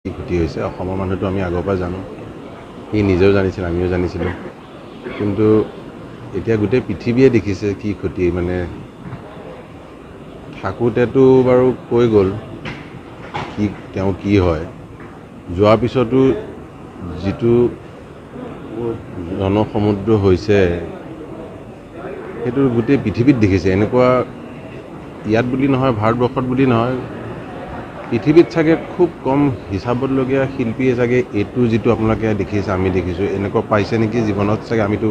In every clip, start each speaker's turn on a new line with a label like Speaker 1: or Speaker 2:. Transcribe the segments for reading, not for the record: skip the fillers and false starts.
Speaker 1: কি ক্ষতি হৈছে অসমৰ মানুহটো আমি আগৰ পৰা জানো, সি নিজেও জানিছিল আমিও জানিছিলোঁ, কিন্তু এতিয়া গোটেই পৃথিৱীয়ে দেখিছে কি ক্ষতি। মানে থাকোঁতেতো বাৰু কৈ গ'ল কি তেওঁ কি হয়, যোৱাৰ পিছতো যিটো জনসমুদ্ৰ হৈছে সেইটো গোটেই পৃথিৱীত দেখিছে। এনেকুৱা ইয়াত বুলি নহয়, ভাৰতবৰ্ষত বুলি নহয়, পৃথিৱীত চাগে খুব কম হিচাপতলগীয়া শিল্পীয়ে চাগে এইটো যিটো আপোনালোকে দেখিছে আমি দেখিছোঁ এনেকুৱা পাইছে নেকি জীৱনত। চাগে আমিতো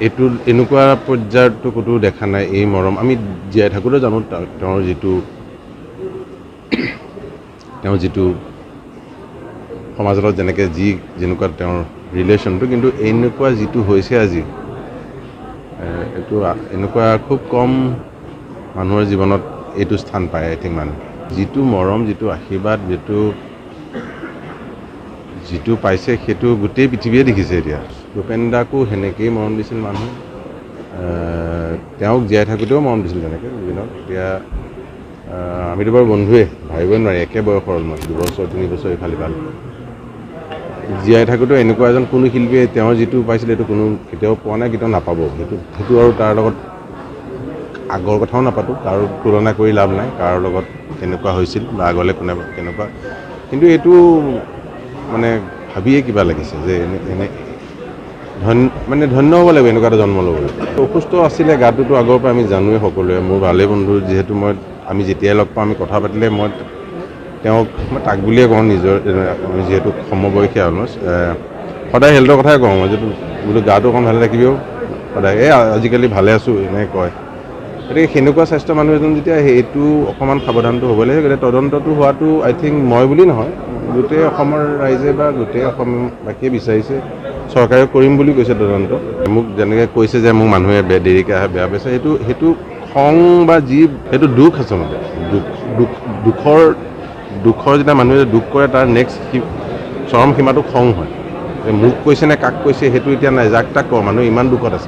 Speaker 1: এইটো এনেকুৱা পৰ্যায়তো ক'তো দেখা নাই। এই মৰম আমি জীয়াই থাকোঁতে জানো তেওঁৰ যিটো সমাজৰ লগত যেনেকৈ যেনেকুৱা তেওঁৰ ৰিলেশ্যনটো, কিন্তু এনেকুৱা যিটো হৈছে আজি এইটো এনেকুৱা খুব কম মানুহৰ জীৱনত এইটো স্থান পায়। আই থিংক মানুহ যিটো মৰম, যিটো আশীৰ্বাদ, যিটো পাইছে সেইটো গোটেই পৃথিৱীয়ে দেখিছে। এতিয়া ভূপেন দাকো সেনেকেই মৰম দিছিল মানুহ, তেওঁক জীয়াই থাকোঁতেও মৰম দিছিল তেনেকৈ জুবিনক। এতিয়া আমিতো বাৰু বন্ধুৱে, ভাবিবই নোৱাৰি, একে বয়সৰ মই 2 বছৰ 3 বছৰ ইফাল সিফাল। জীয়াই থাকোঁতেও এনেকুৱা এজন কোনো শিল্পীয়ে তেওঁ যিটো পাইছিলে সেইটো কোনো কেতিয়াও পোৱা নাই, কেতিয়াও নাপাব। সেইটো আৰু তাৰ লগত আগৰ কথাও নাপাতোঁ, কাৰো তুলনা কৰি লাভ নাই, কাৰো লগত কেনেকুৱা হৈছিল বা আগলৈ কেনেকুৱা। কিন্তু এইটো মানে ভাবিয়ে কিবা লাগিছে যে ধন্য হ'ব লাগিব এনেকুৱা এটা জন্ম ল'বলৈ। অসুস্থ আছিলে, গাটোতো আগৰ পৰা আমি জানোৱেই সকলোৱে, মোৰ ভালেই বন্ধু। যিহেতু আমি যেতিয়াই লগ পাওঁ, আমি কথা পাতিলে মই তাক বুলিয়ে কওঁ, আমি যিহেতু সমবয়সী অলমষ্ট, সদায় হেল্থৰ কথাই কওঁ। মই বোলো গাটো অকণ ভালে ৰাখিবিও সদায়, আজিকালি ভালে আছোঁ এনেকৈ কয়। গতিকে সেনেকুৱা স্বাস্থ্য মানুহ এজন যেতিয়া সেইটো অকণমান সাৱধানটো হ'ব লাগে। গতিকে তদন্তটো হোৱাটো আই থিংক মই বুলি নহয়, গোটেই অসমৰ ৰাইজে বা গোটেই অসমবাসীয়ে বিচাৰিছে। চৰকাৰে কৰিম বুলি কৈছে তদন্ত। মোক যেনেকৈ কৈছে যে মোক মানুহে দেৰিকৈ আহে বেয়া পাইছে, সেইটো খং বা সেইটো দুখ আচলতে। দুখৰ যেতিয়া মানুহে দুখ কৰে তাৰ নেক্সট চৰম সীমাটো খং হয়। মোক কৈছে নে কাক কৈছে সেইটো এতিয়া নাই, যাক তাক কওঁ, মানুহ ইমান দুখত আছে।